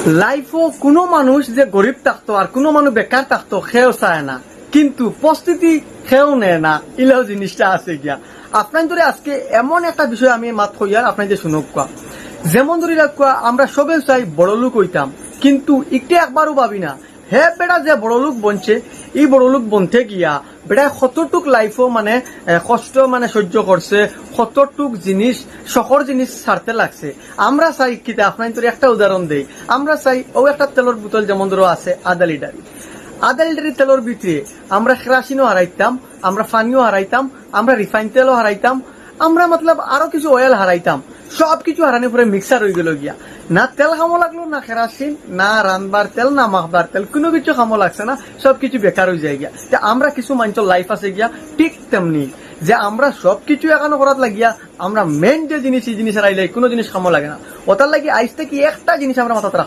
লাইফও কোনো মানুষ যে গরিব থাকতো আর কোনো মানুষ বেকার থাকতো সেও চায় না, কিন্তু প্রস্তুতি সেও নেয় না। ইলাও জিনিসটা আছে গিয়া আপনার ধরে আজকে এমন একটা বিষয় আমি মাত হইয়ার আপনার যে শুনক কোয়া, যেমন ধরে রাখা আমরা সবে চাই বড় লোক হইতাম, কিন্তু একটু একবারও ভাবি না হে বেটা যে বড় লোক বনছে এই বড় লোক বনতে গিয়া বেটা কতটুক লাইফও মানে কষ্ট মানে সহ্য করছে, কতটুক জিনিস শখর জিনিস ছাড়তে লাগছে। আমরা চাই কিতা আপনার তোর একটা উদাহরণ দেই, আমরা চাই ও একটা তেলের বোতল যেমন ধরো আছে আধা লিটারি তেলের ভিতরে আমরা কেরাসিনও হারাইতাম, আমরা পানিও হারাইতাম, আমরা রিফাইন তেলও হারাইতাম, আমরা মতলব আরো কিছু অয়েল হারাইতাম, সবকিছু হারানোর পরে মিক্সার হয়ে গেল গিয়া। না তেল খামো লাগলো, না কেরাসিন, না রানবার তেল, না মাখবার তেল, কোনো কিছু খামো লাগছে না, সবকিছু বেকার হয়ে যায় গিয়া। আমরা কিছু মানুষের লাইফ আছে গিয়া ঠিক তেমনি যে আমরা সবকিছু একানো করার লাগিয়া আমরা মেন যে জিনিস এই জিনিস হারাইলে কোনো জিনিস খামো লাগে না। ওটার লাগি আইস থেকে একটা জিনিস আমরা মাথাতে